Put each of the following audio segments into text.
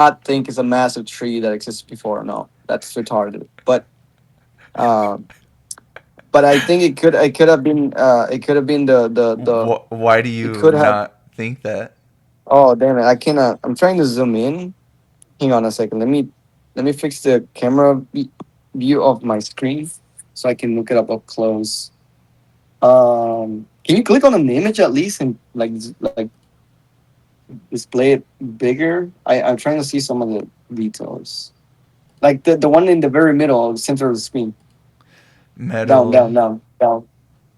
not think it's a massive tree that exists before. No, that's retarded. Um, but I think it could have been it could have been the Why do it you could have. not think that? Oh damn it! I cannot. I'm trying to zoom in. Hang on a second. Let me fix the camera view of my screen so I can look it up close. Can you click on an image at least and like display it bigger? I'm trying to see some of the details. Like the one in the very middle, center of the screen. Down, Metal. down, down, down,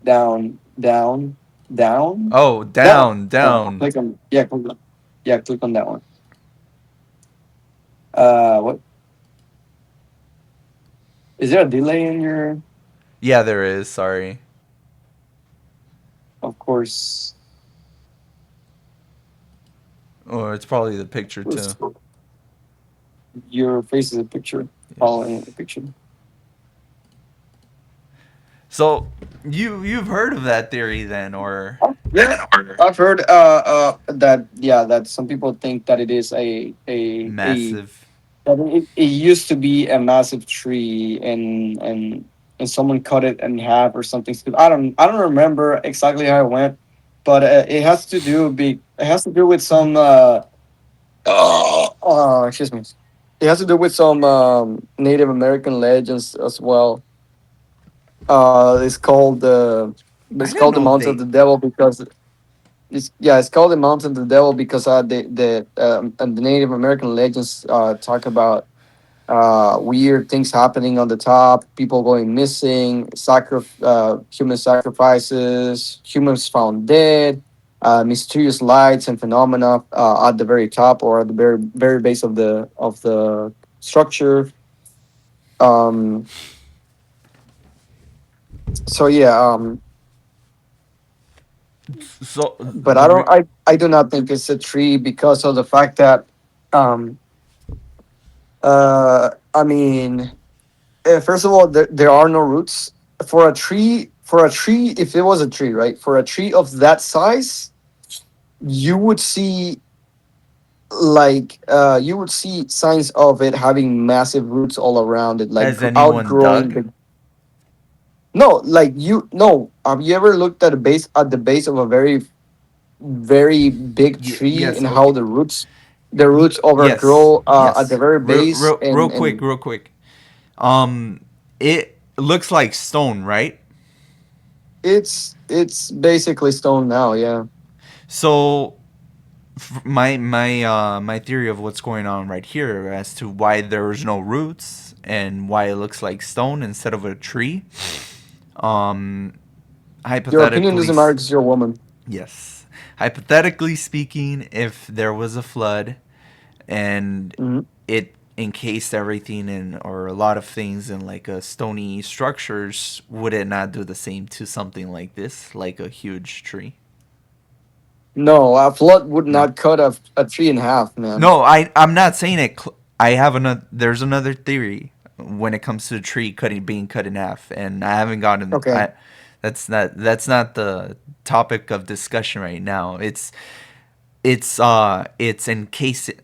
down, down, down, Oh, down. down, down. Click on yeah, click on that one. What is there a delay in your? Yeah, there is. Sorry. Of course, Or it's probably the picture too. it's- your face is a picture following Yes. a picture. So you've heard of that theory then, or Yeah, I've heard that yeah that some people think that it is a massive? that it used to be a massive tree and someone cut it in half or something. I don't remember exactly how it went, but it has to do with some excuse me. It has to do with some Native American legends as well. I It's didn't called the know Mountain of they. the Devil because it's called the Mountain of the Devil because the Native American legends talk about weird things happening on the top, people going missing, human sacrifices, humans found dead, mysterious lights and phenomena at the very top or at the very base of the structure. Um, so yeah, So but I the don't. I do not think it's a tree because of the fact that um, I mean, first of all, there are no roots for a tree. For a tree, if it was a tree, right? For a tree of that size, you would see you would see signs of it having massive roots all around it, like has anyone outgrowing dug? the. No, like you no. Have you ever looked at the base of a very big tree Yes. and how Okay. the roots Yes. overgrow at the Yes. very base Real and quick. Real quick. It looks like stone, right? it's basically stone now. Yeah. So my theory of what's going on right here as to why there's no roots and why it looks like stone instead of a tree. Um, Your opinion hypothetically, doesn't matter because you're a woman. yes. Hypothetically speaking, if there was a flood and Hmm. it encased everything in or a lot of things in like a stony structures, would it not do the same to something like this, like a huge tree? No, a flood would No. not cut a tree in half, man. No, I'm not saying it. I have another. There's another theory when it comes to the tree cutting being cut in half, and I haven't gotten. Okay. That's not the topic of discussion right now. It's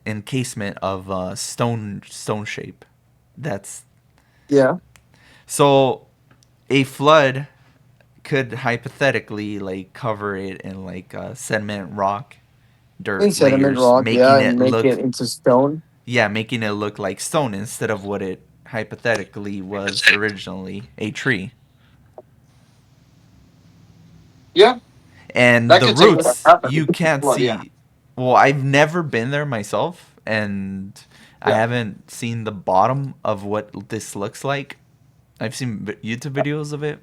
encasement of stone shape. That's Yeah. so a flood could hypothetically like cover it in like sediment rock In dirt sediment layers, rock, yeah, making and it make it look, into stone. yeah, making it look like stone instead of what it hypothetically was originally, a tree. Yeah, And that the could technically roots happen. you can't Flood, yeah. see. Well, I've never been there myself, and I Yeah. haven't seen the bottom of what this looks like. I've seen YouTube videos of it,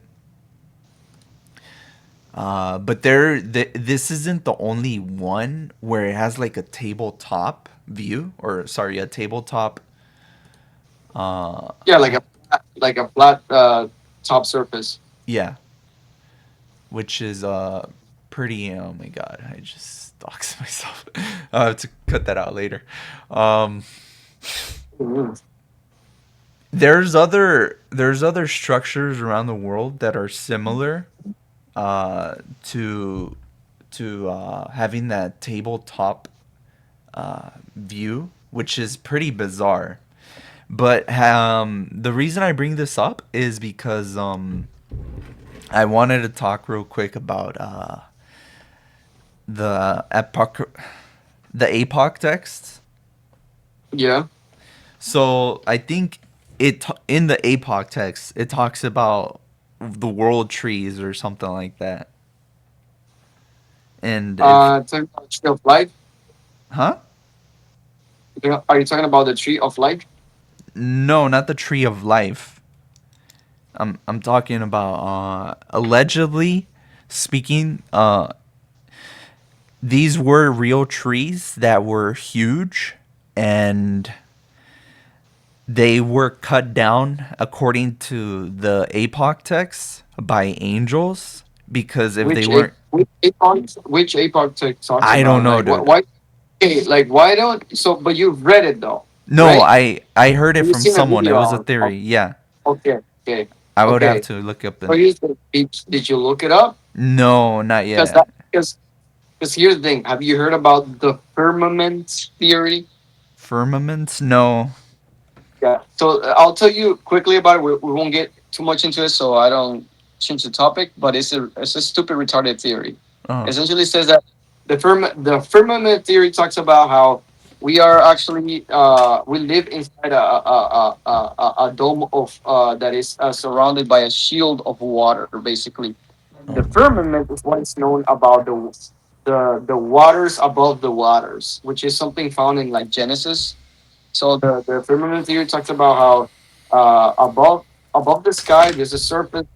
but this isn't the only one where it has like a tabletop view, or sorry, a tabletop. Uh, Yeah, like a flat top surface. yeah, which is pretty. Oh my god, I just doxed myself. I have to cut that out later. Um, Mhm. there's other structures around the world that are similar uh, to having that tabletop view which is pretty bizarre. But the reason I bring this up is because I wanted to talk real quick about the the APOC text. Yeah. So I think in the APOC text it talks about the world trees or something like that. And if Talking about tree of life. huh? Are you talking about the tree of life? No, not the tree of life. I'm talking about allegedly speaking. These were real trees that were huge, and they were cut down according to the APOC text by angels because if they weren't, Which APOC talks I don't about? know, Like what? dude. Why? Okay, like why don't? So, but you've read it though, No, right? I heard it You've from seen a someone. It video was a on. theory. Yeah, Okay, okay, I would have okay. to look up So the. here's the. Did you look it up? No, not Because that yet. because here's the thing. Have you heard about the firmament theory? Firmaments? No. Yeah. So I'll tell you quickly about it. We won't get too much into it, so I don't change the topic. But it's a stupid retarded theory. Oh. Essentially, says that the firmament theory talks about how we are actually we live inside a dome of that is surrounded by a shield of water. Basically, the Oh. firmament is what is known about the waters above the waters, which is something found in like Genesis. So the firmament theory talks about how above the sky there's a surface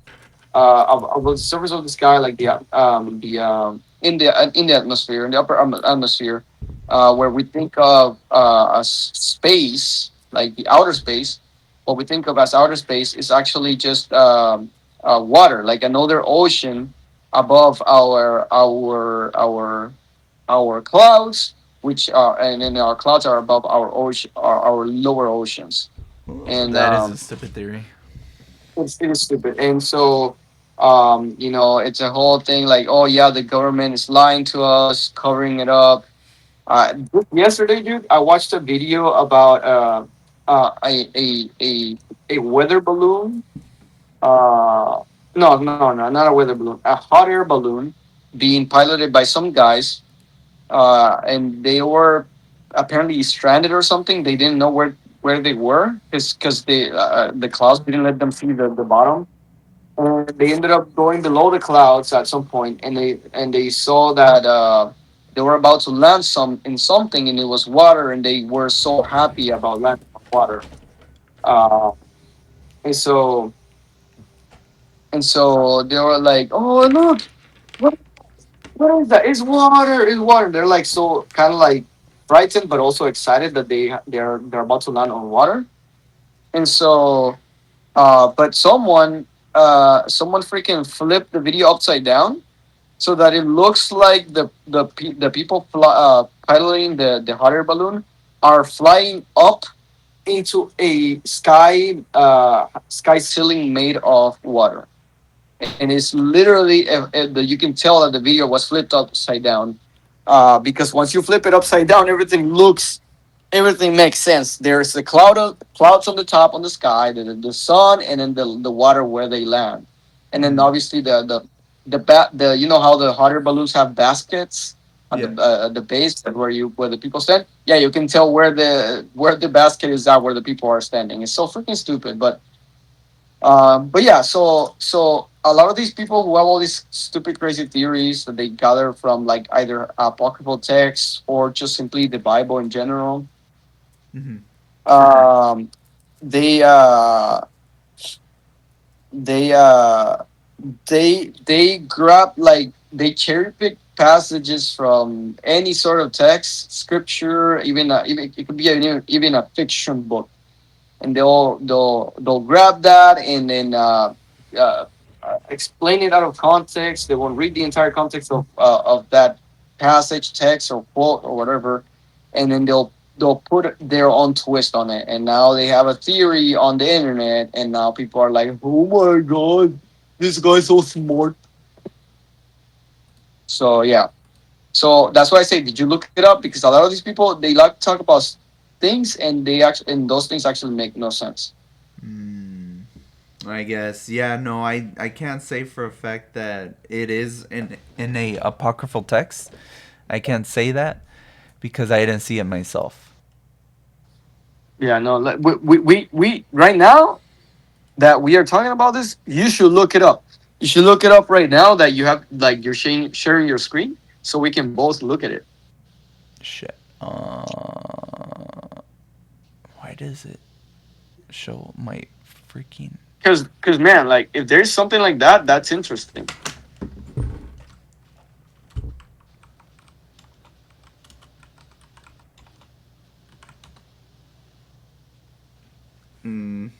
above the surface of the sky, like in the atmosphere, in the upper atmosphere, where we think of as space, like the outer space. What we think of as outer space is actually just water, like another ocean above our clouds, which are and then our clouds are above our ocean, our lower oceans, and That is a stupid theory. it is stupid. And so, it's a whole thing like, oh yeah, the government is lying to us, covering it up. Just yesterday, dude, I watched a video about a weather balloon. No, not a weather balloon, a hot air balloon being piloted by some guys, and they were apparently stranded or something. They didn't know where they were because the clouds didn't let them see the bottom, and they ended up going below the clouds at some point, and they saw that they were about to land in something, and it was water, and they were so happy about landing on water. Uh, and so they were like, "Oh look, what what is that? It's water! It's water!" They're like so kind of like frightened, but also excited that they're about to land on water. And so, but someone freaking flipped the video upside down so that it looks like the people piloting the hot air balloon are flying up into a sky ceiling made of water, and it's literally you can tell that the video was flipped upside down, because once you flip it upside down, everything makes sense. There's the clouds on the top on the sky, the sun, and then the water where they land, and then Mm. obviously the you know how the hot air balloons have baskets Yeah. at the base where the people stand. Yeah, you can tell where the basket is at where the people are standing. It's so freaking stupid, but yeah, so a lot of these people who have all these stupid, crazy theories that they gather from like either apocryphal texts or just simply the Bible in general, Hmm. um, they uh, they uh, they grab like they cherry pick passages from any sort of text, scripture, even it could be even a fiction book, and they'll grab that and then uh, explain it out of context. They won't read the entire context of that passage, text, or quote or whatever, and then they'll put their own twist on it. And now they have a theory on the internet, and now people are like, "Oh my god, this guy's so smart." So yeah, so that's why I say, did you look it up? Because a lot of these people they like to talk about. things, and they actually and those things actually make no sense. Mm, I guess. Yeah, no, I can't say for a fact that it is in a apocryphal text. I can't say that because I didn't see it myself. Yeah, no, like, we right now that we are talking about this, you should look it up. You should look it up right now that you have like you're sharing your screen so we can both look at it. Shit. Why does it show my freaking? Because man, like if there's something like that, that's interesting. Mm,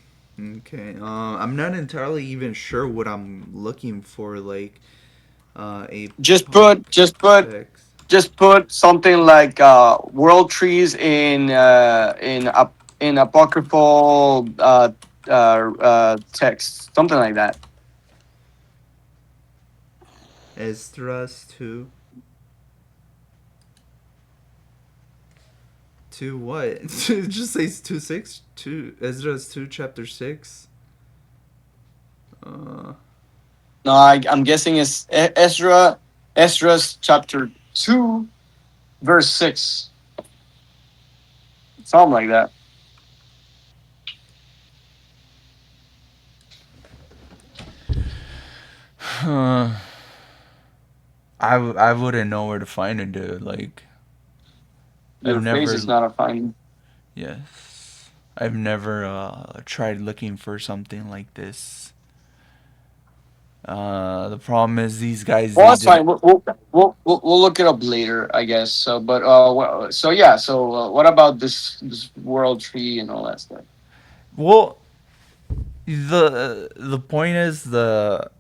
okay. I'm not entirely even sure what I'm looking for. Like, a Just pop put just put text. just put something like world trees in apocryphal text, something like that. Esdras 2. 2 what? It just says 2 6. 2 Esdras 2 chapter 6. Uh, No, I'm guessing it's Esdras chapter 2 verse 6, something like that. uh, I wouldn't know where to find it, dude. Like, I've Your face is never. not a fine. Yes. I've never tried looking for something like this. The problem is these guys, Well, they that's did. fine. We'll look it up later, I guess. So, but so yeah. So, what about this world tree and all that stuff? Well, the point is the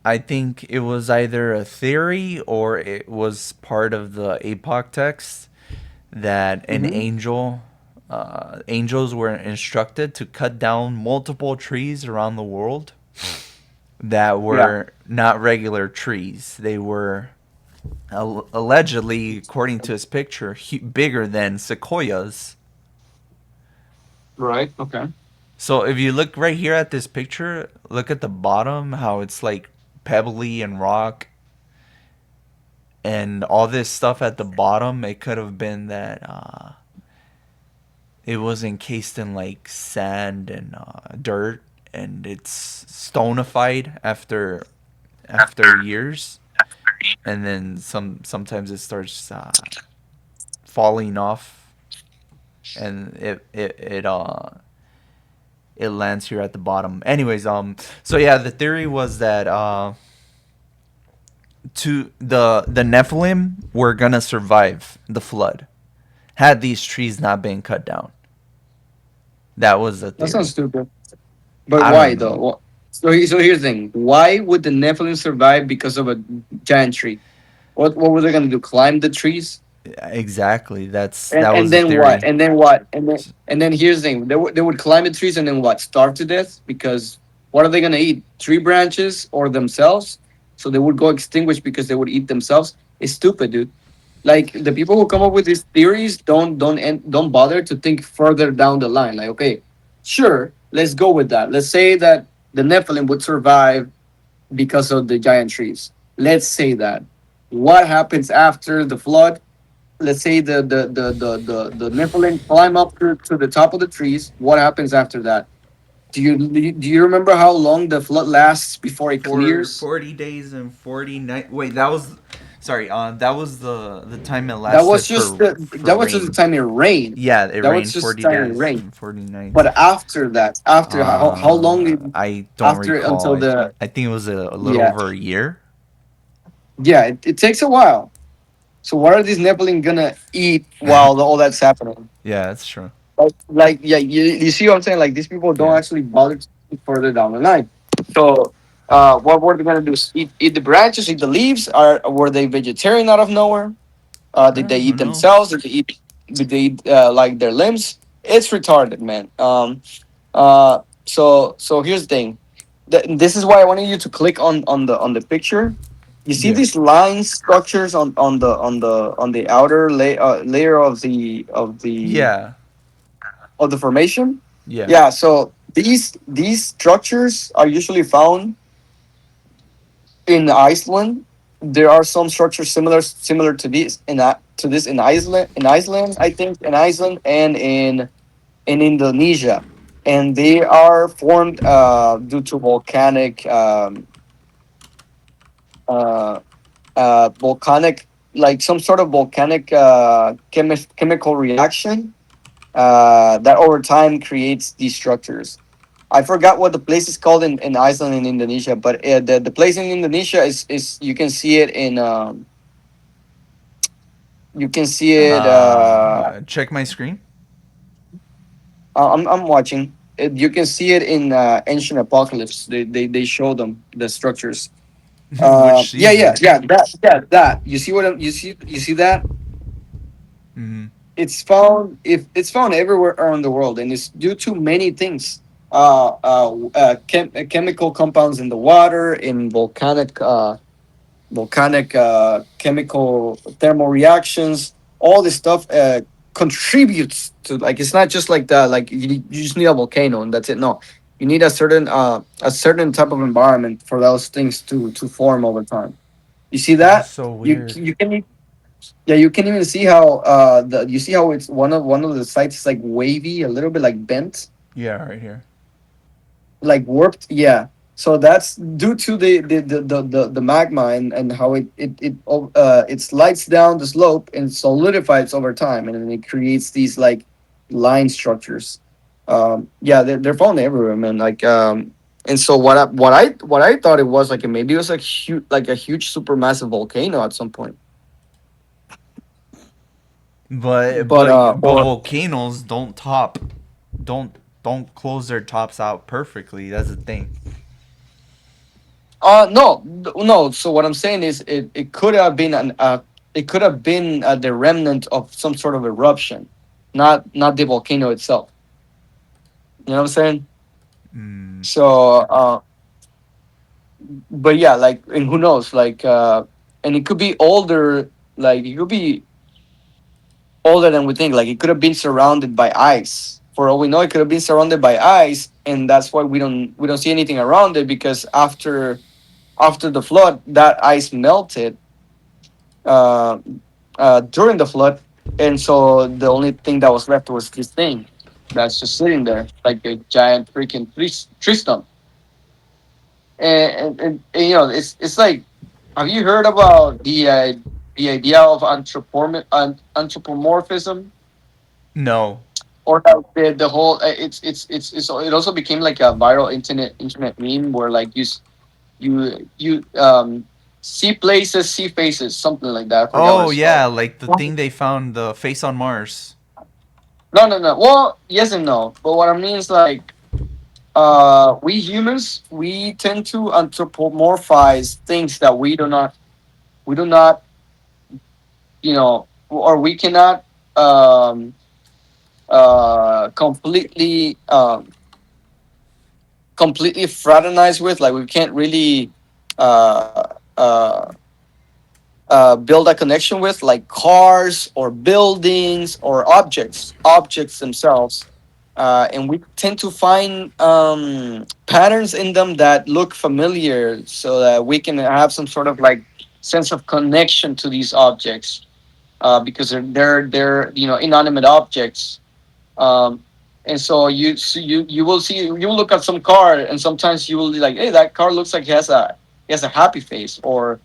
I think it was either a theory or it was part of the APOC text that an Hmm. angel, angels were instructed to cut down multiple trees around the world that Yeah. were not regular trees. They were allegedly, according to his picture, bigger than sequoias. Right. Okay. So if you look right here at this picture, look at the bottom, how it's like pebbly and rock and all this stuff at the bottom. It could have been that it was encased in like sand and dirt, and it's stonified after years, and then sometimes it starts falling off, and it lands here at the bottom. Anyways, so yeah, the theory was that to the Nephilim were gonna survive the flood had these trees not been cut down. That was the That sounds theory. stupid. But I why don't though? know. So here's the thing. Why would the Nephilim survive because of a giant tree? What were they gonna do? Climb the trees? Exactly. That And was the then what? theory. And then here's the thing. They would climb the trees and then what? Starve to death because what are they gonna eat? Tree branches or themselves? So they would go extinguished because they would eat themselves. It's stupid, dude. Like the people who come up with these theories don't bother to think further down the line. Like, okay, sure, let's go with that. Let's say that the Nephilim would survive because of the giant trees. Let's say that. What happens after the flood? Let's say the Nephilim climb up to the top of the trees. What happens after that? Do you remember how long the flood lasts before it For clears? 40 days and 40 nights. Wait, that was sorry. That was the time it That was lasted just for that was just the rain. time it rained. Yeah, it That was rained just the 40 time it days rained. and 40 nights. But after that, after how long I don't after recall. until the I think it was a little yeah over a year. yeah it takes a while. So what are these Nephilim gonna eat while all that's happening? Yeah, that's true. Like yeah, you see what I'm saying? Like these people don't Yeah. actually bother to think further down the line. So what were they gonna do? Eat the branches, eat the leaves? Or were they vegetarian out of nowhere? Did they Who eat themselves? knows? Did they eat like their limbs? It's retarded, man. So here's the thing. This is why I wanted you to click on the picture. You see Yeah. these line structures on the outer layer of the Yeah. of the formation. Yeah. Yeah, so these structures are usually found in Iceland. There are some structures similar to this in Iceland, I think, in Iceland and in Indonesia, and they are formed due to uh, volcanic, like some sort of volcanic chemical reaction that over time creates these structures. I forgot what the place is called in Iceland and Indonesia, but the place in Indonesia is you can see it in you can see it. Check my screen. I'm watching. You can see it in Ancient Apocalypse. They show them the structures. Which Yeah, yeah, season? yeah. That. You see what you see that Mm-hmm. it's found if it's found everywhere around the world, and it's due to many things. Chemical compounds in the water, in volcanic chemical thermal reactions. All this stuff contributes to, like, it's not just like that. Like you just need a volcano and that's it. No, you need a certain type of environment for those things to form over time. You see That's that so weird. you can yeah, you can even see how you see how it's one of the sites is like wavy, a little bit like bent, Yeah, right here. like warped. Yeah, so that's due to the magma and how it slides down the slope and solidifies over time, and then it creates these like line structures. Yeah, they're found everywhere, man. Like and so what I thought it was like, maybe it was like a huge supermassive volcano at some point, But but but but or volcanoes don't don't close their tops out perfectly. That's the thing. No, no. So what I'm saying is, it could have been it could have been the remnant of some sort of eruption, not the volcano itself. You know what I'm saying? Mm, So, but yeah, like, and who knows? Like, and it could be older. Like, it could be older than we think. Like, it could have been surrounded by ice. For all we know, it could have been surrounded by ice, and that's why we don't see anything around it, because after the flood, that ice melted uh, during the flood, and so the only thing that was left was this thing that's just sitting there like a giant freaking tree stump. And you know, it's like, have you heard about the idea of anthropomorphism, no. or the whole it also became like a viral internet meme where like you see places, see faces, something like that. I forgot what Oh it's yeah, called. like the thing they found, the face on Mars. No, no, no. Well, yes and no. But what I mean is like, we humans, we tend to anthropomorphize things that we do not, or we cannot um, completely fraternize with. Like, we can't really uh, uh, build a connection with, like cars or buildings or objects themselves, and we tend to find patterns in them that look familiar, so that we can have some sort of like sense of connection to these objects, because they're inanimate objects. um, and so you will see, you will look at some car, and sometimes you will be like, hey, that car looks like he has a happy face, or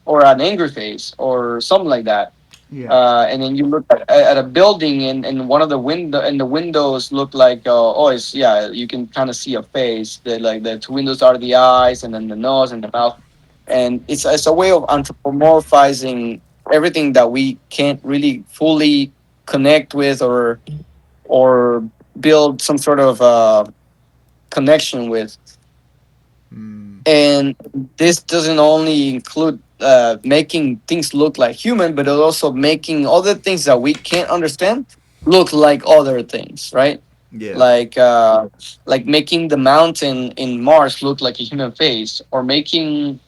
an angry face or something like that. Yeah. And then you look at a building, and one of the windows look like, oh, it's, yeah, you can kind of see a face. The two windows are the eyes, and then the nose and the mouth, and it's a way of anthropomorphizing everything that we can't really fully connect with, or build some sort of connection with. Mm, And this doesn't only include making things look like human, but it also making other things that we can't understand look like other things, right? yeah. like like making the mountain in Mars look like a human face, or making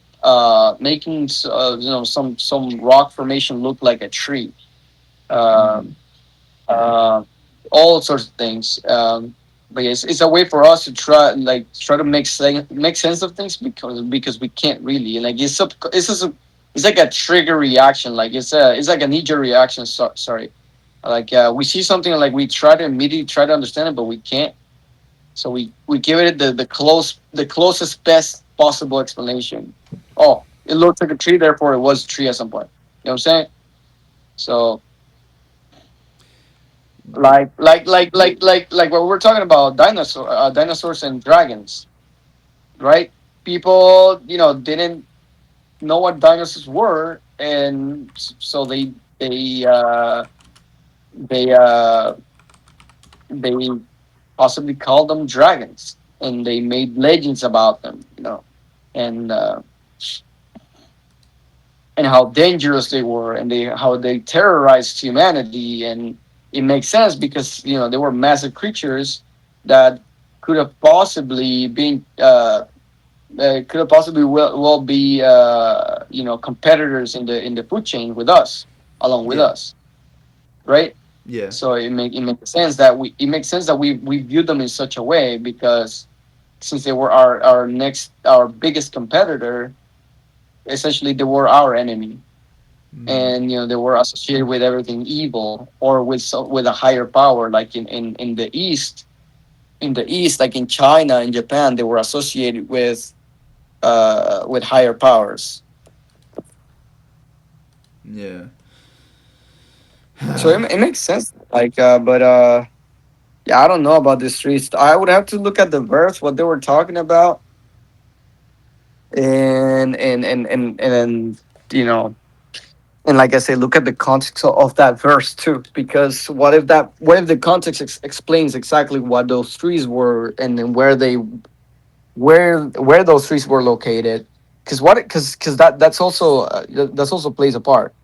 some rock formation look like a tree. Mm, um, uh, all sorts of things. But yeah, it's a way for us to try to make sense of things because we can't really like it's like a trigger reaction. Like it's like a knee jerk reaction. Sorry, like we see something like we try to immediately try to understand it, but we can't. So we give it the closest best possible explanation. Oh, it looked like a tree, therefore it was a tree at some point. You know what I'm saying? So like what we're talking about dinosaurs and dragons, right? People didn't know what dinosaurs were, and so they uh they uh they possibly called them dragons, and they made legends about them, and and how dangerous they were, and how they terrorized humanity. And it makes sense because they were massive creatures that could have possibly been could have possibly well be competitors in the food chain with us, along with Yeah. us, right? Yeah. So it makes sense that we view them in such a way because since they were our biggest competitor, essentially they were our enemy, Mm. and they were associated with everything evil or with a higher power, like in the east, like in China and Japan, they were associated with higher powers. Yeah. So it makes sense, like but yeah, I don't know about this streets. I would have to look at the verse what they were talking about, and then you know and like I say, look at the context of that verse too, because what if the context explains exactly what those trees were, and then where those trees were located, because that's also plays a part.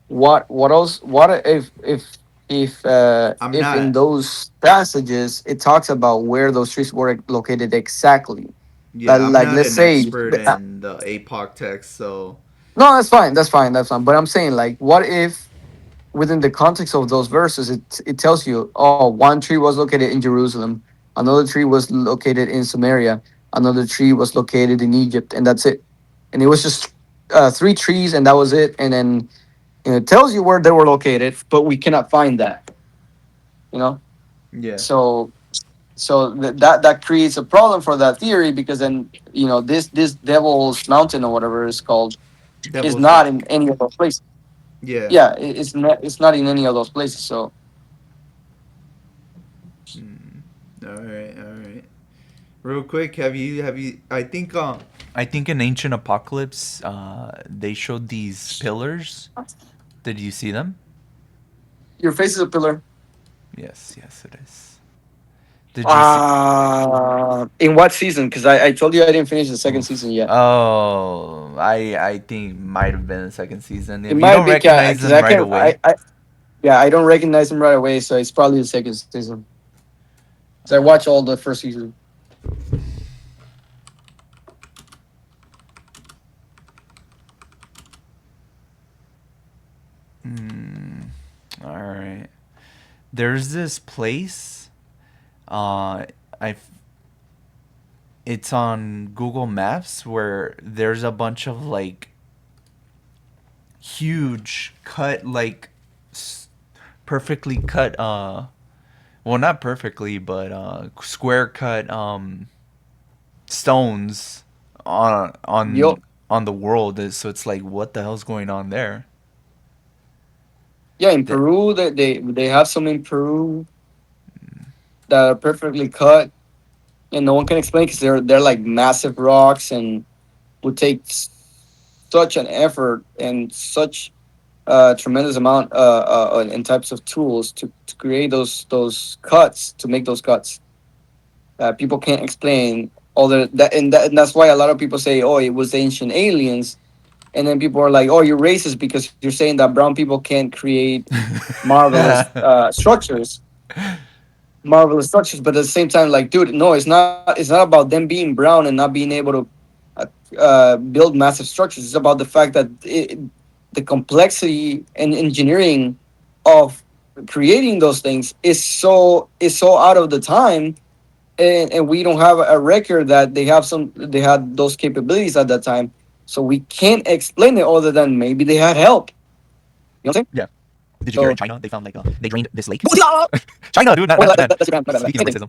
What else? What I'm if in not. those passages it talks about where those trees were located exactly? Yeah, I'm Like not let's an say, expert in the APOC text, so no, that's fine, that's fine. But I'm saying, like, what if within the context of those verses, it tells you, oh, one tree was located in Jerusalem, another tree was located in Samaria, another tree was located in Egypt, and that's it. And it was just three trees, and that was it. And then it tells you where they were located, but we cannot find that. You know, yeah. so that creates a problem for that theory, because then this Devil's Mountain or whatever it's called is Devil's not Rock. in any of those places. Yeah. Yeah, it's not in any of those places. So Mm. All right. All right. Real quick, have you? I think in Ancient Apocalypse, they showed these pillars. Did you see them? your face is a pillar. Yes. Yes, it is. Did you see? In what season? Because I told you I didn't finish the second season Oof. yet. Oh, I think might have been the second season. It If you might don't be recognize because them I right can't. away, Yeah, I don't recognize him right away, so it's probably the second season. So I watched all the first season. all right. There's this place. I it's on Google Maps where there's a bunch of like huge cut perfectly cut well not perfectly but square cut stones on Yo, the world. So it's like what the hell's going on there? yeah, in That Peru, they have some in Peru that are perfectly cut, and no one can explain because they're like massive rocks, and would take such an effort and such tremendous amount and types of tools to create those cuts, to make those cuts. People can't explain all and that's why a lot of people say, "Oh, it was ancient aliens," and then people are like, "Oh, you're racist because you're saying that brown people can't create marvelous structures." But at the same time, like, dude, no, it's not about them being brown and not being able to uh, build massive structures. It's about the fact that the complexity and engineering of creating those things is so out of the time, and we don't have a record that they had those capabilities at that time, so we can't explain it other than maybe they had help. You know what I'm saying? Yeah. Did you hear in So China they found like they drained this lake? China, dude, not Japan. that's Japan. My bad. Speaking of Same thing.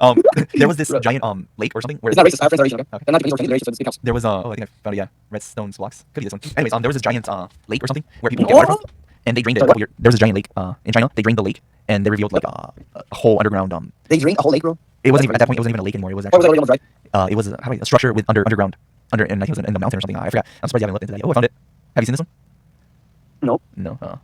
racism, there was this giant lake or something where It's not racist. I have friends that are Asian. Okay, okay. they're not Japanese or Chinese. They're Asian, so it counts. There was oh I think I found it, yeah, redstone blocks, could be this one. Anyways, there was this giant lake or something where people get water from, and they drained it a Sorry, couple what? years. There was this giant lake in China. They drained the lake and they revealed like a whole underground They drained a whole lake, bro. It wasn't even at that point. It wasn't even a lake anymore. It was Or was actually that already almost right? it was a structure with underground and I think it was in the mountain or something. I forgot. I'm surprised you haven't looked into that. Oh, I found it. Have you seen this one? No. No.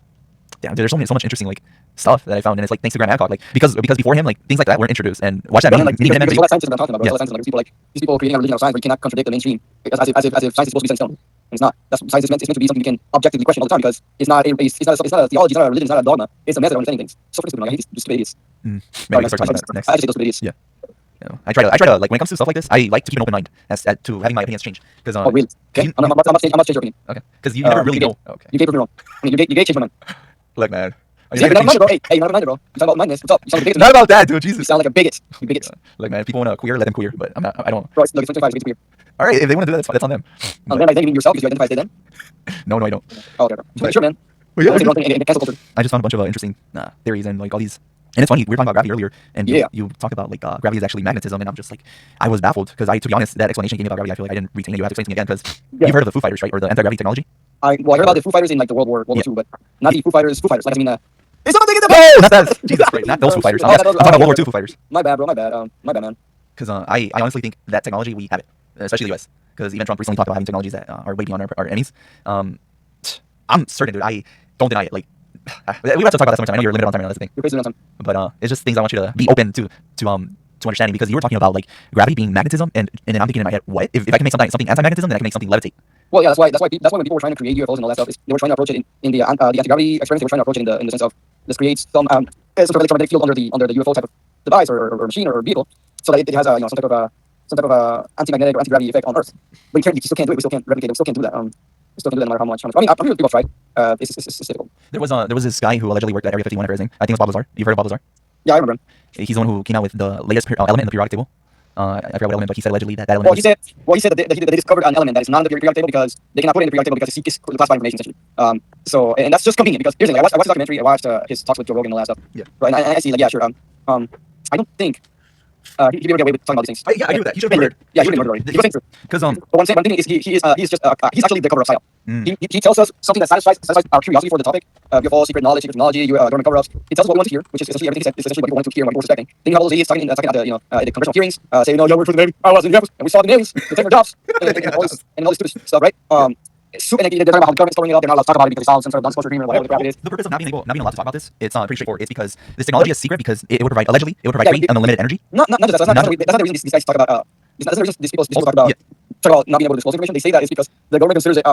Damn, dude, there's so much interesting like stuff that I found, and it's like thanks to Grant Hancock, like because before him, like things like that weren't introduced. And watch that Yeah, meeting, like meeting him and because all that scientists that I'm talking about, bro. yeah, All that scientists, like these people creating a religion of science where you cannot contradict the mainstream as if science is supposed to be set in stone. And it's not. That's science is meant. It's meant to be something you can objectively question all the time because it's not a theology, it's not a religion, it's not a dogma. It's a method of understanding things. So freaking stupid. Like, I hate these stupid idiots. maybe we can start talking about that next. I just hate those stupid idiots. Yeah. I try to like when it comes to stuff like this, I like to keep an open mind as to having my opinions change because Oh really? Okay. I'm not change your opinion. okay, because you never really know. Okay, You gave me wrong. I mean, you gave change my mind. look, man. See, you're not minded, bro. Hey, you're not minded, bro. You talking about mindedness? What's up? You sound like a bigot. Not about that, dude. You Jesus. sound like a bigot. You bigots. Look, man. If people want to queer, let them queer. But I'm not. I don't. Bro, look, it's 2025. It's weird. All right, if they want to do that, that's on them. Then by then you mean yourself because you identify as they them. No, I don't. Oh, okay, bro. But- Sure, man. Well, yeah, I don't think in cancel culture. I just found a bunch of interesting theories and like all these. And it's funny, we were talking about gravity earlier, and Yeah. you talk about like gravity is actually magnetism, and I'm just like, I was baffled because to be honest, that explanation you gave me about gravity, I feel like I didn't retain it. You have to explain it again because Yeah. you've heard of the Foo Fighters, right, or the anti-gravity technology? I heard about the Foo Fighters in like the World War Yeah. II, but not the Foo Fighters. Foo Fighters. Like I mean, is someone taking the No, not that. Jesus Christ, not those Foo Fighters. Oh, I'm yeah, talking those- about oh, World War yeah. II Foo Fighters. My bad, bro. My bad, man. Because I honestly think that technology we have it, especially the U.S. Because even Trump recently talked about having technologies that are way beyond our enemies. I'm certain, dude. I don't deny it. Like we don't have to talk about that so much time. I know you're limited on time. That's the thing. You're crazy on time. But it's just things I want you to be open to understanding because you were talking about like gravity being magnetism, and then I'm thinking in my head, what if I can make something anti-magnetism, then I can make something levitate. Well, yeah, that's why when people were trying to create UFOs and all that stuff, they were trying to approach it in the anti-gravity experiments. They were trying to approach it in the sense of let's create some sort of electromagnetic field under the UFO type of device or machine or vehicle, so that it has a some type of anti-magnetic or anti-gravity effect on Earth. But you still can't do it. We still can't replicate it. We still can't do that. We still can't do that no matter how much. I mean, I'm sure people have tried. It's difficult. There was this guy who allegedly worked at Area 51 and everything. I think it was Bob Lazar. You've heard of Bob Lazar? Yeah, I remember him. He's the one who came out with the latest element in the periodic table. I forgot what element, but he said allegedly that element. He said that they discovered an element that is not in the periodic table because they cannot put it in the periodic table because it's classified information essentially. So and that's just convenient because here's the thing. I watched the documentary. I watched his talks with Joe Rogan and all that stuff. Yeah. Right. And I see like yeah sure. I don't think he can get away with talking about these things. Yeah, I agree with that. He should have been murdered. Yeah, he should have been murdered. He was saying true. Because But what I'm thinking is he's actually the cover of psyop. Mm. He tells us something that satisfies our curiosity for the topic. We have all secret knowledge, secret technology, government cover-ups. He tells us what we want to hear, which is essentially everything is essentially what people want to hear and what people are suspecting. Then you have all those idiots talking at the congressional hearings, saying, no, we're for the Navy, I was in the Navy, and we saw the aliens, they're taking our jobs, and all this stupid stuff, right? And they're talking about how the government's covering it up, they're not allowed to talk about it because it's all some sort of non-disclosure agreement or whatever the crap it is. The purpose of not being allowed to talk about this, it's pretty straightforward. It's because this technology is secret because it would provide free and unlimited energy. Not just that. That's not the reason these guys talk about. That's not the reason these people talk about not being able to disclose information. They say that it's because the government considers it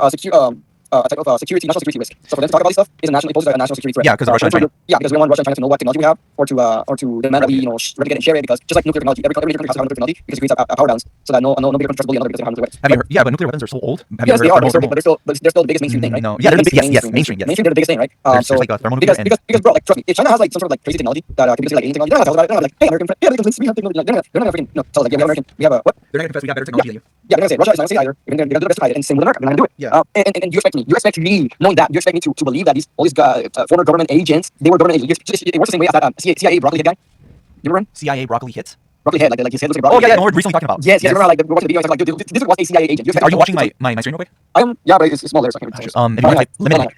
a type of national security risk. So for them to talk about this stuff is poses a national security threat. Yeah, because Russia and China. Yeah, because we don't want Russia and China to know what technology we have, or to demand that we replicate and share it. Because just like nuclear technology, every country has to have nuclear technology because it creates a power balance, so that no bigger country tries to bully another because they have nuclear weapons. Have you heard? Yeah, but nuclear weapons are so old. Have Yes, you they heard are. of But they're still the biggest mainstream thing, right? No. Yeah, They're the biggest mainstream, yes. Mainstream, they're the biggest thing, right? There's like a thermonuclear because bro, like trust me, if China has like some sort of like crazy technology that can be considered like alien technology, they're not like, hey, American, yeah, because we have technology. Like, they're not freaking tell us like, yeah, we have American, we have what? They're not going to confess we got better technology than you. Yeah, they're gonna say Russia is not gonna say either. They're gonna do the best to hide it, and same with America. They're not gonna do it. Yeah. And you expect me, knowing that, you expect me to believe that all these former government agents, they were government agents. It works the same way as that CIA broccoli head guy. You remember him? CIA broccoli hits. Broccoli head, like his head looks like Oh broccoli. yeah, no, we're recently talking about. Yes, remember like we're watching the video. I was like, dude, this was a CIA agent. Are you watching my screen real quick? I am. Yeah, but it's small there, so I can't read it. If you want to type limited.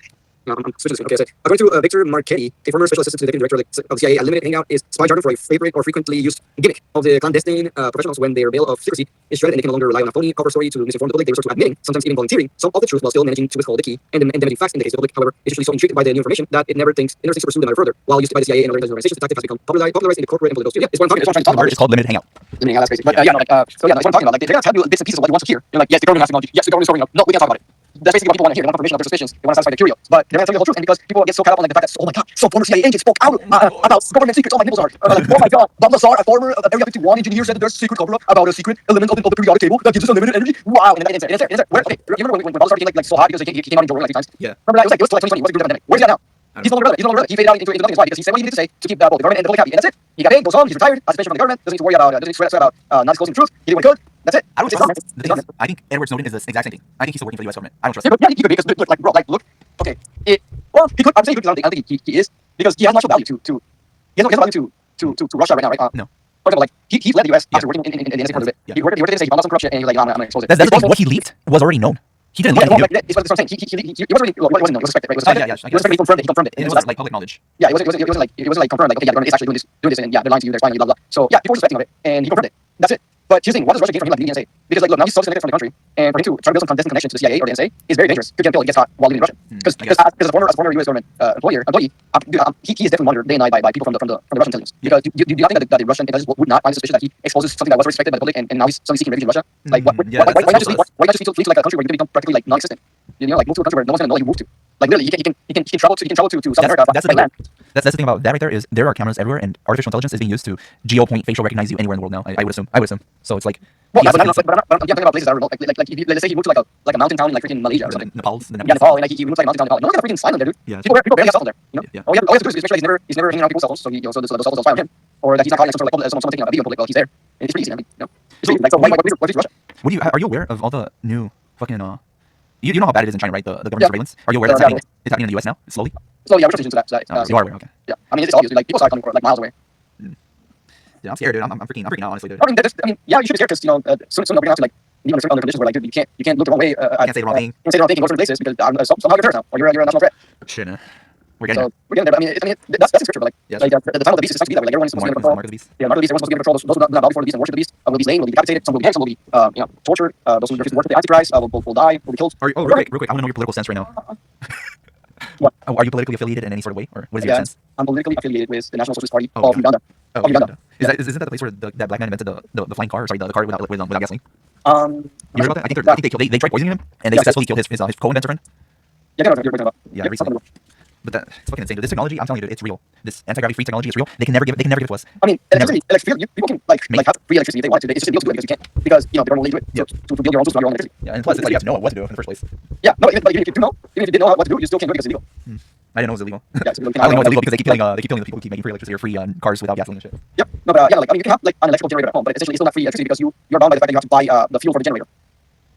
I'm switching this. Okay, so according to Victor Marchetti, a former special assistant to the deputy director of the CIA, limited hangout is spy jargon for a favorite or frequently used gimmick of the clandestine professionals when their veil of secrecy is shredded and they can no longer rely on a phony cover story to misinform the public. They resort to admitting, sometimes even volunteering, some of the truth while still managing to withhold the key and demanding facts. In the case of the public, however, is usually so intrigued by the new information that it never thinks to pursue the matter further. While used by the CIA and other organizations, the tactic has become popularized in the corporate and political sphere. Yeah, it's what I'm trying to talk about. It's called limited hangout. That's crazy. But so yeah, that's what I'm talking about. Like they're gonna tell you bits and pieces of what you want to hear. They're like, yes, the government has technology. Yes, the government is storing up. No, we can't talk about it. That's basically what people want to hear. They want confirmation of their suspicions. They want to satisfy their curiosity. But they're not telling you the whole truth. And because people get so caught up on like the fact that, oh my god, some former CIA agent spoke out about government secrets. Oh, my nipples are like, oh my god, Bob Lazar, a former Area 51 engineer, said that there's a secret cover-up about a secret element of the periodic table that gives us unlimited energy. Wow. And then it's there. Okay, you remember when Bob Lazar became like so hot because he came out in Joe Rogan like 3 times? Yeah. Remember that? It was like 2020. It was a good pandemic. Where's he at now? I He's don't no longer relevant. He's no longer relevant. He faded out into nothing. Why? Because he said what he needed to say to keep both the government and the public happy, and that's it. He got paid, goes home, he's retired, has a pension from the government, doesn't need to worry about, doesn't need to sweat about not disclosing the truth. He did what he could. That's it. I don't It's trust. government. The It's thing is, government. I think Edward Snowden is the exact same thing. I think he's still working for the U.S. government. I don't trust Yeah, him. yeah, he could be because look, like bro, like look. Okay, well, he could. I'm saying he could. I don't think he is because he has no actual value to he has no value to Russia right now, right? No. For example, like he fled the U.S. Yeah. after working in the NSA part of it. Yeah. He worked at the NSA. He found out some corruption, and he was like, no, I'm gonna expose it. That's the thing. What he leaked was already known. He didn't leak Yeah, no, anything new. like, it's what I'm saying. He wasn't really, it wasn't known. It was suspected, right? It was suspected. Yeah, It was suspected. He confirmed it. He confirmed it. It And was like public knowledge. yeah, it wasn't like confirmed. Like, okay, yeah, the government is actually doing this, and yeah, they're lying to you. They're spying on you, blah blah. So yeah, people were suspecting of it, and he confirmed it. That's it. But here's the thing: what does Russia gain from him like leaving the NSA? Because like, look, now he's so disconnected from the country, and for him to try to build some clandestine connection to the CIA or the NSA is very dangerous. Could get killed and gets caught while leaving Russia. Because as a former U.S. government employee, he is definitely monitored day and night by people from the Russian intelligence. Because you do not think that the Russian intelligence would not find it suspicious that he exposes something that was respected by the public, and now he's suddenly seeking refuge in Russia? Like, why not just flee to like a country where you can become practically like non-existent? You know, like move to a country where no one's gonna know you moved to. Like literally, he can travel to South America. That's the thing. That's the thing about that right there is there are cameras everywhere, and artificial intelligence is being used to geopoint facial recognize you anywhere in the world now. I would assume. So it's like. Well, I'm thinking about places that are remote. Like if let's say he moved to like a mountain town in like freaking Malaysia or something. Nepal, Yeah, Nepal, and like he moved to like a mountain town in Nepal. No one's got a freaking sign on there, dude. Yeah, People barely have cell phone there. You know? Yeah. All you have to do is make sure that he's never hanging around people's cell phones, so so those cell phones don't spy on him, or that he's not calling someone taking a video in public while he's there. And it's pretty easy, man. You know? It's pretty, like, so why Russia? Are you aware of all the new fucking you know how bad it is in China, right? The government surveillance. Are you aware that it's happening in the U.S. now, slowly? So yeah, we're transitioning to that. You are aware, okay. Yeah, I mean it's obvious. Like people start coming like miles away. Yeah, I'm scared, dude. I'm freaking out, honestly, dude. I mean, yeah, you should be scared because you know soon we're gonna have to like be under certain conditions where like dude, you can't look the wrong way. Can't say the wrong thing. Can't say the wrong thing in certain places because somehow you're terrorist now, or you're a national threat. Shit, we're getting So we're getting there. But I mean that's in scripture, but like the time of the beast is supposed to be that way. Like everyone's supposed to be under control. Mark of the beast. Yeah, mark of the beast. Everyone's supposed to be under control. Those who do not bow before the beast and worship the beast will be slain, will be decapitated. Some will be hanged. Some will be tortured. Those who refuse to worship the Antichrist will die. Will be killed. Real quick. I want to know your political sense right now. What? Are you politically affiliated in any sort of way, or what is your sense? I'm politically affiliated with the National Socialist Party of Uganda. Uganda. Isn't that the place where that black man invented the flying car? Sorry, the car without gasoline. You heard about that? I think they tried poisoning him, and they successfully killed his co-inventor friend. Yeah, you're talking about. Yeah, recently. But it's fucking insane, dude. This technology, I'm telling you, dude, it's real. This anti-gravity free technology is real. They can never give it to us. I mean, electricity, people can like have free electricity if they want to. It's just illegal to do it because you can't because they don't relate to it to build your own electricity. Yeah, and plus it's like you have to know what to do in the first place. Yeah, no, but even if you do know, even if you didn't know what to do, you still can't do it because it's illegal. I didn't know it was illegal. Yeah, it's illegal. I only know it's illegal because they keep killing the people who keep making free electricity or free cars without gasoline and shit. Yep. No, but yeah, like I mean, you can have like an electrical generator at home, but essentially it's still not free electricity because you're bound by the fact that you have to buy the fuel for the generator.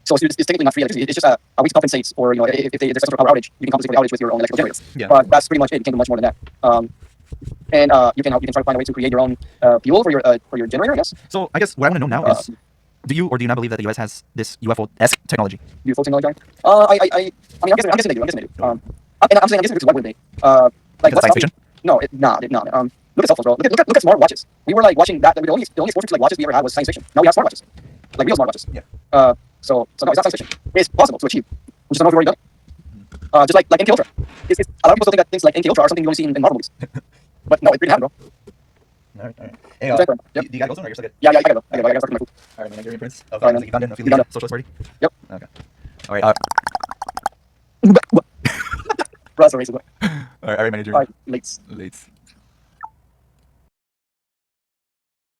So it's technically not free electricity. It's just a way to compensate for if there's some sort of power outage, you can compensate for the outage with your own electrical generator. Yeah. But that's pretty much it. You can't do much more than that. And you can try to find a way to create your own fuel for your generator, I guess. So I guess what I want to know now is, do you or do you not believe that the U.S. has this UFO-esque technology? UFO technology? I mean, I'm guessing they do. And I'm saying because why wouldn't they? Like science fiction? No, not. Look at cell phones, bro. Look at smart watches. We were like watching that. The only exposure to like watches we ever had was science fiction. Now we have smart watches, like real smart watches. Yeah. So no, it's not science fiction. It's possible to achieve. We just don't know if we've already done it. Just like MK Ultra. It's, a lot of people still think that things like MK Ultra are something you only see in Marvel movies. But no, it really happened, bro. All right. Hey, do you gotta go soon or you're still good? Yeah, I gotta go. I gotta start cooking my food. All right, my Nigerian prince of Alright, Ugandan affiliated Socialist Party. Yep. Okay. All right. Bro, that's a racist. All right, my Nigerian. All right, late. Late.